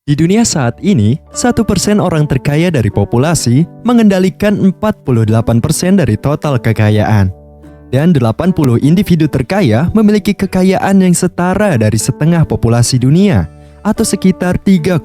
Di dunia saat ini, 1% orang terkaya dari populasi mengendalikan 48% dari total kekayaan. Dan 80 individu terkaya memiliki kekayaan yang setara dari setengah populasi dunia, atau sekitar 3,5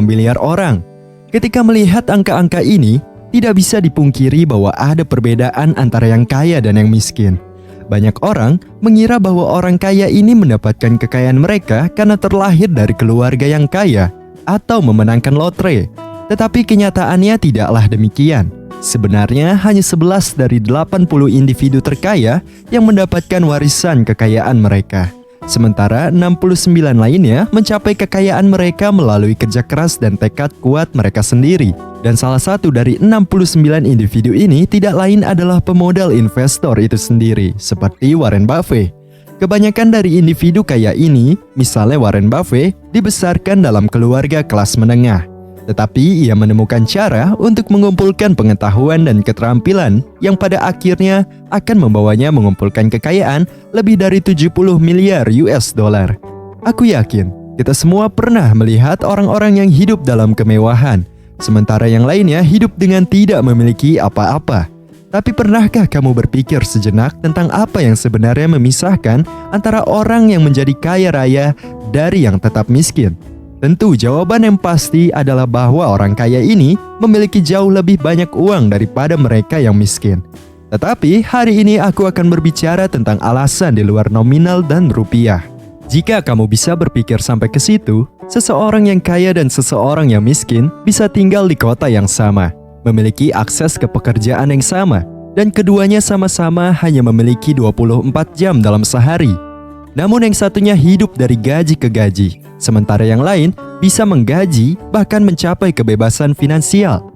miliar orang. Ketika melihat angka-angka ini, tidak bisa dipungkiri bahwa ada perbedaan antara yang kaya dan yang miskin. Banyak orang mengira bahwa orang kaya ini mendapatkan kekayaan mereka karena terlahir dari keluarga yang kaya atau memenangkan lotre. Tetapi kenyataannya tidaklah demikian. Sebenarnya hanya 11 dari 80 individu terkaya yang mendapatkan warisan kekayaan mereka. Sementara 69 lainnya mencapai kekayaan mereka melalui kerja keras dan tekad kuat mereka sendiri. Dan salah satu dari 69 individu ini tidak lain adalah pemodal investor itu sendiri, seperti Warren Buffett. Kebanyakan dari individu kaya ini, misalnya Warren Buffett, dibesarkan dalam keluarga kelas menengah. Tetapi ia menemukan cara untuk mengumpulkan pengetahuan dan keterampilan yang pada akhirnya akan membawanya mengumpulkan kekayaan lebih dari 70 miliar US dollar. Aku yakin kita semua pernah melihat orang-orang yang hidup dalam kemewahan, sementara yang lainnya hidup dengan tidak memiliki apa-apa. Tapi pernahkah kamu berpikir sejenak tentang apa yang sebenarnya memisahkan antara orang yang menjadi kaya raya dari yang tetap miskin? Tentu jawaban yang pasti adalah bahwa orang kaya ini memiliki jauh lebih banyak uang daripada mereka yang miskin. Tetapi hari ini aku akan berbicara tentang alasan di luar nominal dan rupiah. Jika kamu bisa berpikir sampai ke situ, seseorang yang kaya dan seseorang yang miskin bisa tinggal di kota yang sama, memiliki akses ke pekerjaan yang sama, dan keduanya sama-sama hanya memiliki 24 jam dalam sehari. Namun yang satunya hidup dari gaji ke gaji, sementara yang lain bisa menggaji bahkan mencapai kebebasan finansial.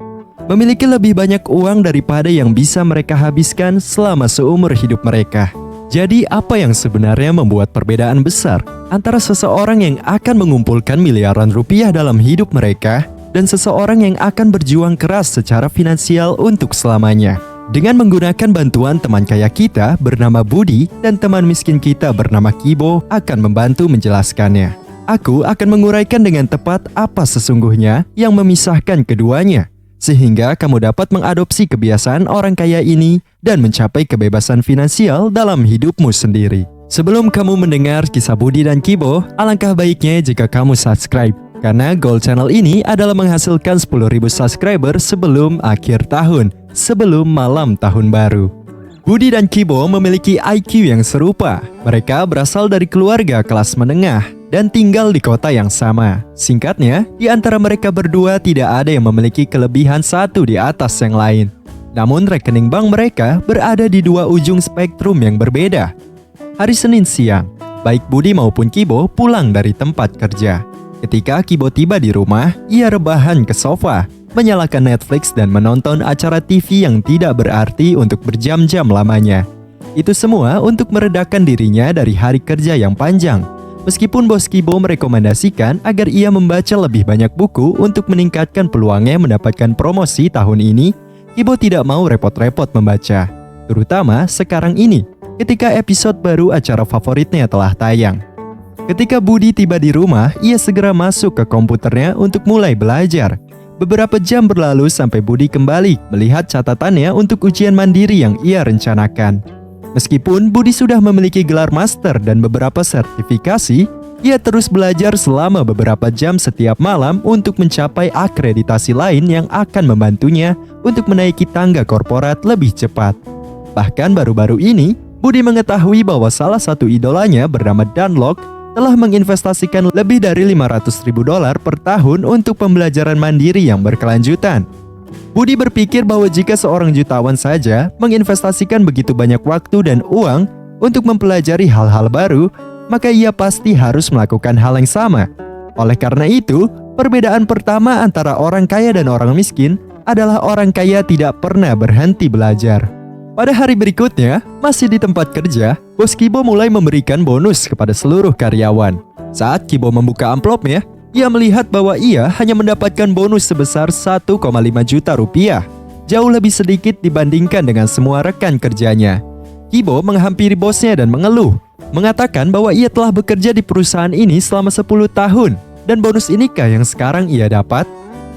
Memiliki lebih banyak uang daripada yang bisa mereka habiskan selama seumur hidup mereka. Jadi apa yang sebenarnya membuat perbedaan besar antara seseorang yang akan mengumpulkan miliaran rupiah dalam hidup mereka dan seseorang yang akan berjuang keras secara finansial untuk selamanya? Dengan menggunakan bantuan teman kaya kita bernama Budi dan teman miskin kita bernama Kibo akan membantu menjelaskannya. Aku akan menguraikan dengan tepat apa sesungguhnya yang memisahkan keduanya, sehingga kamu dapat mengadopsi kebiasaan orang kaya ini dan mencapai kebebasan finansial dalam hidupmu sendiri. Sebelum kamu mendengar kisah Budi dan Kibo, alangkah baiknya jika kamu subscribe, karena goal channel ini adalah menghasilkan 10.000 subscriber sebelum akhir tahun, sebelum malam tahun baru. Budi dan Kibo memiliki IQ yang serupa. Mereka berasal dari keluarga kelas menengah dan tinggal di kota yang sama. Singkatnya, di antara mereka berdua tidak ada yang memiliki kelebihan satu di atas yang lain. Namun rekening bank mereka berada di dua ujung spektrum yang berbeda. Hari Senin siang, baik Budi maupun Kibo pulang dari tempat kerja. Ketika Kibo tiba di rumah, ia rebahan ke sofa, menyalakan Netflix dan menonton acara TV yang tidak berarti untuk berjam-jam lamanya. Itu semua untuk meredakan dirinya dari hari kerja yang panjang. Meskipun bos Kibo merekomendasikan agar ia membaca lebih banyak buku untuk meningkatkan peluangnya mendapatkan promosi tahun ini, Kibo tidak mau repot-repot membaca. Terutama sekarang ini, ketika episode baru acara favoritnya telah tayang. Ketika Budi tiba di rumah, ia segera masuk ke komputernya untuk mulai belajar. Beberapa jam berlalu sampai Budi kembali melihat catatannya untuk ujian mandiri yang ia rencanakan. Meskipun Budi sudah memiliki gelar master dan beberapa sertifikasi, ia terus belajar selama beberapa jam setiap malam untuk mencapai akreditasi lain yang akan membantunya untuk menaiki tangga korporat lebih cepat. Bahkan baru-baru ini, Budi mengetahui bahwa salah satu idolanya bernama Dan Lok telah menginvestasikan lebih dari $500.000 per tahun untuk pembelajaran mandiri yang berkelanjutan. Budi berpikir bahwa jika seorang jutawan saja menginvestasikan begitu banyak waktu dan uang untuk mempelajari hal-hal baru, maka ia pasti harus melakukan hal yang sama. Oleh karena itu, perbedaan pertama antara orang kaya dan orang miskin adalah orang kaya tidak pernah berhenti belajar. Pada hari berikutnya, masih di tempat kerja, bos Kibo mulai memberikan bonus kepada seluruh karyawan. Saat Kibo membuka amplopnya, ia melihat bahwa ia hanya mendapatkan bonus sebesar 1,5 juta rupiah. Jauh lebih sedikit dibandingkan dengan semua rekan kerjanya. Kibo menghampiri bosnya dan mengeluh, mengatakan bahwa ia telah bekerja di perusahaan ini selama 10 tahun Dan bonus inikah yang sekarang ia dapat?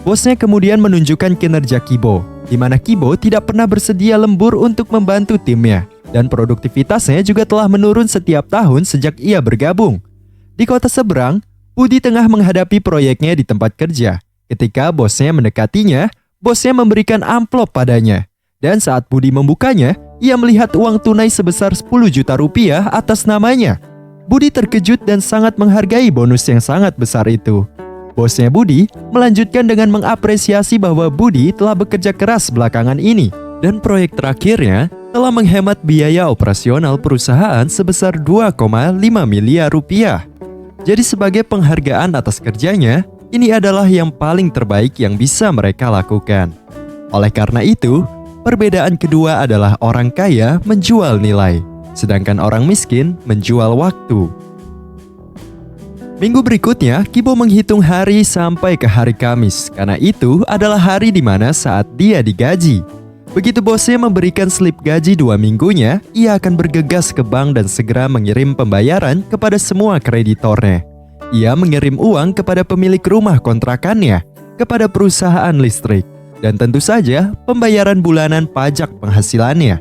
Bosnya kemudian menunjukkan kinerja Kibo, di mana Kibo tidak pernah bersedia lembur untuk membantu timnya. Dan produktivitasnya juga telah menurun setiap tahun sejak ia bergabung. Di kota seberang, Budi tengah menghadapi proyeknya di tempat kerja. Ketika bosnya mendekatinya, bosnya memberikan amplop padanya. Dan saat Budi membukanya, ia melihat uang tunai sebesar 10 juta rupiah atas namanya. Budi terkejut dan sangat menghargai bonus yang sangat besar itu. Bosnya Budi melanjutkan dengan mengapresiasi bahwa Budi telah bekerja keras belakangan ini. Dan proyek terakhirnya telah menghemat biaya operasional perusahaan sebesar 2,5 miliar rupiah. Jadi sebagai penghargaan atas kerjanya, ini adalah yang paling terbaik yang bisa mereka lakukan. Oleh karena itu, perbedaan kedua adalah orang kaya menjual nilai, sedangkan orang miskin menjual waktu. Minggu berikutnya, Kibo menghitung hari sampai ke hari Kamis, karena itu adalah hari di mana saat dia digaji. Begitu bosnya memberikan slip gaji 2 minggunya, ia akan bergegas ke bank dan segera mengirim pembayaran kepada semua kreditornya. Ia mengirim uang kepada pemilik rumah kontrakannya, kepada perusahaan listrik, dan tentu saja pembayaran bulanan pajak penghasilannya.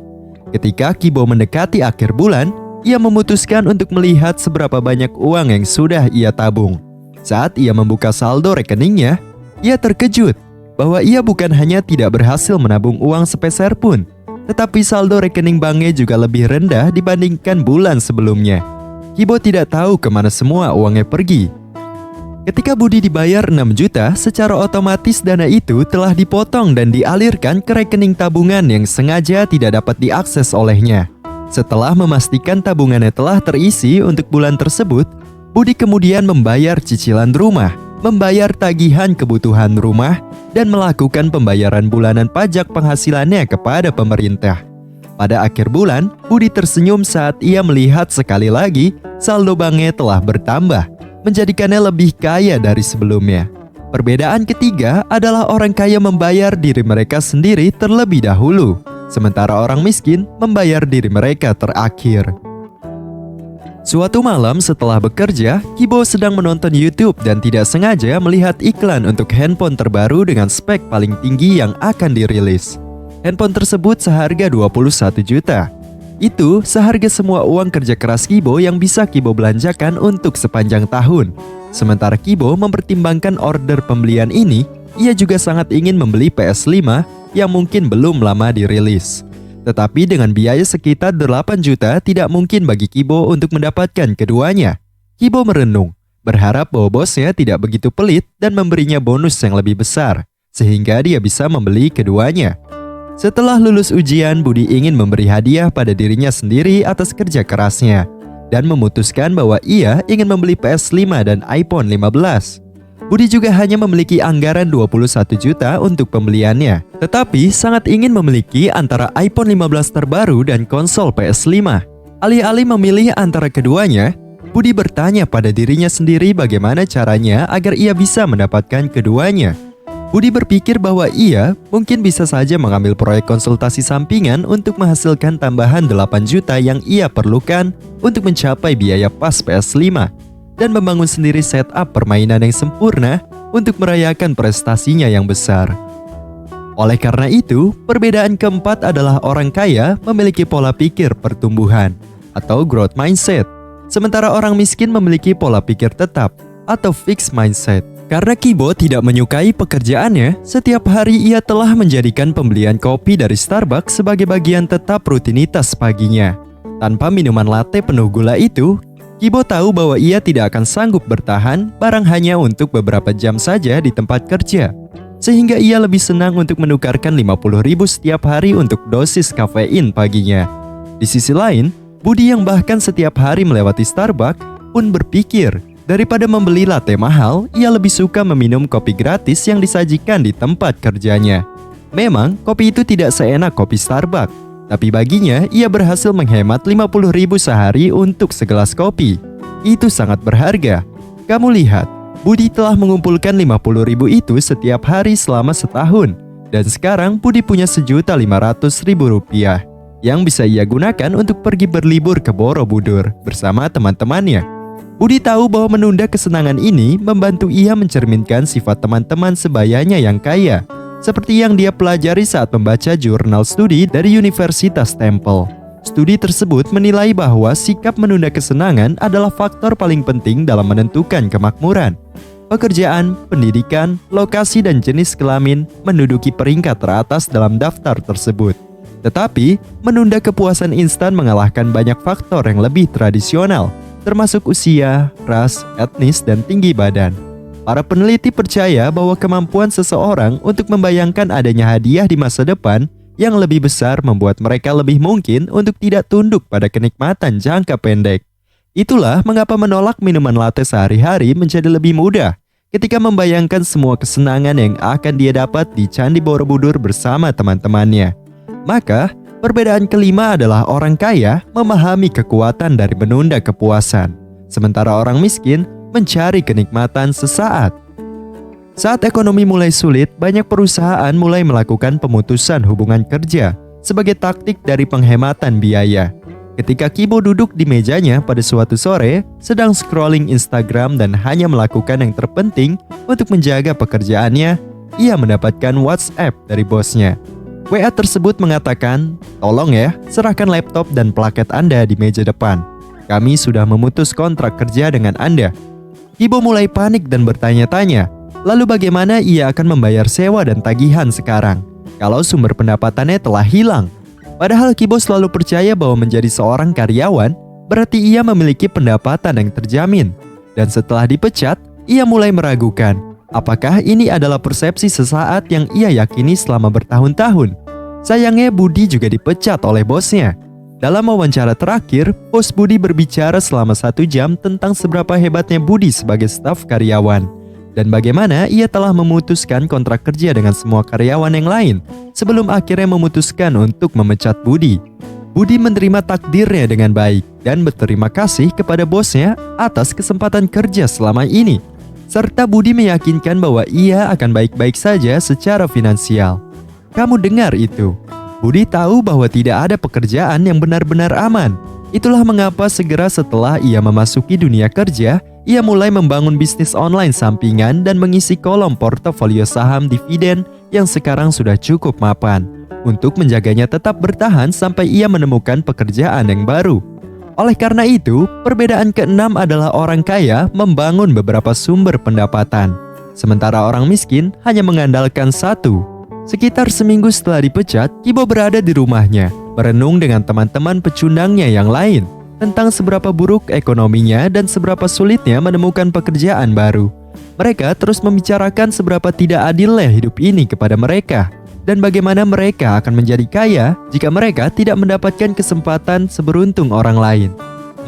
Ketika Kibo mendekati akhir bulan, ia memutuskan untuk melihat seberapa banyak uang yang sudah ia tabung. Saat ia membuka saldo rekeningnya, ia terkejut bahwa ia bukan hanya tidak berhasil menabung uang sepeser pun, tetapi saldo rekening banknya juga lebih rendah dibandingkan bulan sebelumnya. Kibo tidak tahu kemana semua uangnya pergi. Ketika Budi dibayar 6 juta, secara otomatis dana itu telah dipotong dan dialirkan ke rekening tabungan yang sengaja tidak dapat diakses olehnya. Setelah memastikan tabungannya telah terisi untuk bulan tersebut, Budi kemudian membayar cicilan rumah, membayar tagihan kebutuhan rumah, dan melakukan pembayaran bulanan pajak penghasilannya kepada pemerintah. Pada akhir bulan, Budi tersenyum saat ia melihat sekali lagi saldo banknya telah bertambah, menjadikannya lebih kaya dari sebelumnya. Perbedaan ketiga adalah orang kaya membayar diri mereka sendiri terlebih dahulu, sementara orang miskin membayar diri mereka terakhir. Suatu malam setelah bekerja, Kibo sedang menonton YouTube dan tidak sengaja melihat iklan untuk handphone terbaru dengan spek paling tinggi yang akan dirilis. Handphone tersebut seharga 21 juta. Itu seharga semua uang kerja keras Kibo yang bisa Kibo belanjakan untuk sepanjang tahun. Sementara Kibo mempertimbangkan order pembelian ini, ia juga sangat ingin membeli PS5 yang mungkin belum lama dirilis. Tetapi dengan biaya sekitar 8 juta tidak mungkin bagi Kibo untuk mendapatkan keduanya. Kibo merenung, berharap bahwa bosnya tidak begitu pelit dan memberinya bonus yang lebih besar, sehingga dia bisa membeli keduanya. Setelah lulus ujian, Budi ingin memberi hadiah pada dirinya sendiri atas kerja kerasnya dan memutuskan bahwa ia ingin membeli PS5 dan iPhone 15. Budi juga hanya memiliki anggaran 21 juta untuk pembeliannya, tetapi sangat ingin memiliki antara iPhone 15 terbaru dan konsol PS5. Alih-alih memilih antara keduanya, Budi bertanya pada dirinya sendiri bagaimana caranya agar ia bisa mendapatkan keduanya. Budi berpikir bahwa ia mungkin bisa saja mengambil proyek konsultasi sampingan untuk menghasilkan tambahan 8 juta yang ia perlukan untuk mencapai biaya pas PS5 dan membangun sendiri setup permainan yang sempurna untuk merayakan prestasinya yang besar. Oleh karena itu, perbedaan keempat adalah orang kaya memiliki pola pikir pertumbuhan atau growth mindset, sementara orang miskin memiliki pola pikir tetap atau fixed mindset. Karena Kibo tidak menyukai pekerjaannya, setiap hari ia telah menjadikan pembelian kopi dari Starbucks sebagai bagian tetap rutinitas paginya. Tanpa minuman latte penuh gula itu, Kibo tahu bahwa ia tidak akan sanggup bertahan barang hanya untuk beberapa jam saja di tempat kerja. Sehingga ia lebih senang untuk menukarkan 50.000 setiap hari untuk dosis kafein paginya. Di sisi lain, Budi yang bahkan setiap hari melewati Starbucks pun berpikir, daripada membeli latte mahal, ia lebih suka meminum kopi gratis yang disajikan di tempat kerjanya. Memang, kopi itu tidak seenak kopi Starbucks, tapi baginya ia berhasil menghemat 50.000 sehari untuk segelas kopi. Itu sangat berharga. Kamu lihat, Budi telah mengumpulkan 50.000 itu setiap hari selama setahun. Dan sekarang Budi punya 1.500.000 rupiah yang bisa ia gunakan untuk pergi berlibur ke Borobudur bersama teman-temannya. Budi tahu bahwa menunda kesenangan ini membantu ia mencerminkan sifat teman-teman sebayanya yang kaya, seperti yang dia pelajari saat membaca jurnal studi dari Universitas Temple. Studi tersebut menilai bahwa sikap menunda kesenangan adalah faktor paling penting dalam menentukan kemakmuran. Pekerjaan, pendidikan, lokasi, dan jenis kelamin menduduki peringkat teratas dalam daftar tersebut. Tetapi, menunda kepuasan instan mengalahkan banyak faktor yang lebih tradisional, termasuk usia, ras, etnis, dan tinggi badan. Para peneliti percaya bahwa kemampuan seseorang untuk membayangkan adanya hadiah di masa depan yang lebih besar membuat mereka lebih mungkin untuk tidak tunduk pada kenikmatan jangka pendek. Itulah mengapa menolak minuman latte sehari-hari menjadi lebih mudah ketika membayangkan semua kesenangan yang akan dia dapat di Candi Borobudur bersama teman-temannya. Maka, perbedaan kelima adalah orang kaya memahami kekuatan dari menunda kepuasan, sementara orang miskin mencari kenikmatan sesaat. Saat ekonomi mulai sulit, banyak perusahaan mulai melakukan pemutusan hubungan kerja sebagai taktik dari penghematan biaya. Ketika Kibo duduk di mejanya pada suatu sore, sedang scrolling Instagram dan hanya melakukan yang terpenting untuk menjaga pekerjaannya, ia mendapatkan WhatsApp dari bosnya. WA tersebut mengatakan, "Tolong ya, serahkan laptop dan plaket Anda di meja depan. Kami sudah memutus kontrak kerja dengan Anda." Kibo mulai panik dan bertanya-tanya, lalu bagaimana ia akan membayar sewa dan tagihan sekarang kalau sumber pendapatannya telah hilang? Padahal Kibo selalu percaya bahwa menjadi seorang karyawan berarti ia memiliki pendapatan yang terjamin. Dan setelah dipecat, ia mulai meragukan apakah ini adalah persepsi sesaat yang ia yakini selama bertahun-tahun. Sayangnya Budi juga dipecat oleh bosnya. Dalam wawancara terakhir, bos Budi berbicara selama 1 jam tentang seberapa hebatnya Budi sebagai staf karyawan dan bagaimana ia telah memutuskan kontrak kerja dengan semua karyawan yang lain sebelum akhirnya memutuskan untuk memecat Budi. Budi menerima takdirnya dengan baik dan berterima kasih kepada bosnya atas kesempatan kerja selama ini, serta Budi meyakinkan bahwa ia akan baik-baik saja secara finansial. Kamu dengar itu? Budi tahu bahwa tidak ada pekerjaan yang benar-benar aman. Itulah mengapa segera setelah ia memasuki dunia kerja, ia mulai membangun bisnis online sampingan dan mengisi kolom portofolio saham dividen yang sekarang sudah cukup mapan untuk menjaganya tetap bertahan sampai ia menemukan pekerjaan yang baru. Oleh karena itu, perbedaan keenam adalah orang kaya membangun beberapa sumber pendapatan, sementara orang miskin hanya mengandalkan satu. Sekitar seminggu setelah dipecat, Kibo berada di rumahnya, berenung dengan teman-teman pecundangnya yang lain tentang seberapa buruk ekonominya dan seberapa sulitnya menemukan pekerjaan baru. Mereka terus membicarakan seberapa tidak adilnya hidup ini kepada mereka dan bagaimana mereka akan menjadi kaya jika mereka tidak mendapatkan kesempatan seberuntung orang lain.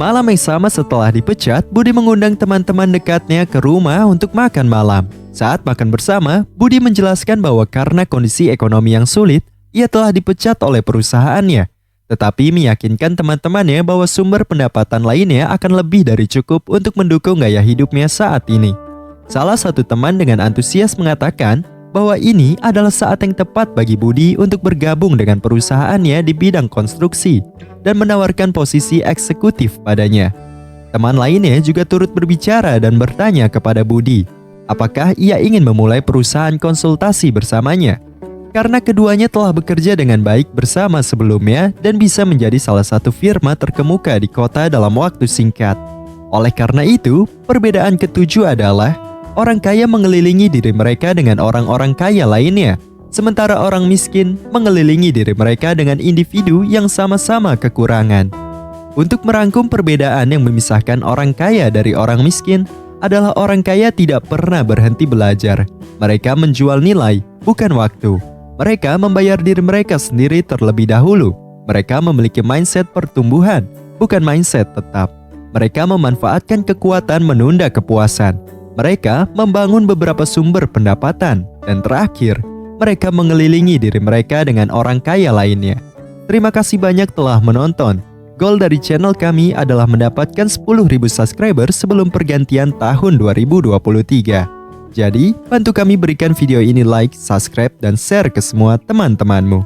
Malam yang sama setelah dipecat, Budi mengundang teman-teman dekatnya ke rumah untuk makan malam. Saat makan bersama, Budi menjelaskan bahwa karena kondisi ekonomi yang sulit, ia telah dipecat oleh perusahaannya. Tetapi meyakinkan teman-temannya bahwa sumber pendapatan lainnya akan lebih dari cukup untuk mendukung gaya hidupnya saat ini. Salah satu teman dengan antusias mengatakan bahwa ini adalah saat yang tepat bagi Budi untuk bergabung dengan perusahaannya di bidang konstruksi dan menawarkan posisi eksekutif padanya. Teman lainnya juga turut berbicara dan bertanya kepada Budi, apakah ia ingin memulai perusahaan konsultasi bersamanya? Karena keduanya telah bekerja dengan baik bersama sebelumnya dan bisa menjadi salah satu firma terkemuka di kota dalam waktu singkat. Oleh karena itu, perbedaan ketujuh adalah orang kaya mengelilingi diri mereka dengan orang-orang kaya lainnya, sementara orang miskin mengelilingi diri mereka dengan individu yang sama-sama kekurangan. Untuk merangkum perbedaan yang memisahkan orang kaya dari orang miskin adalah orang kaya tidak pernah berhenti belajar. Mereka menjual nilai, bukan waktu. Mereka membayar diri mereka sendiri terlebih dahulu. Mereka memiliki mindset pertumbuhan, bukan mindset tetap. Mereka memanfaatkan kekuatan menunda kepuasan. Mereka membangun beberapa sumber pendapatan. Dan terakhir, mereka mengelilingi diri mereka dengan orang kaya lainnya. Terima kasih banyak telah menonton. Goal dari channel kami adalah mendapatkan 10.000 subscriber sebelum pergantian tahun 2023. Jadi, bantu kami berikan video ini like, subscribe, dan share ke semua teman-temanmu.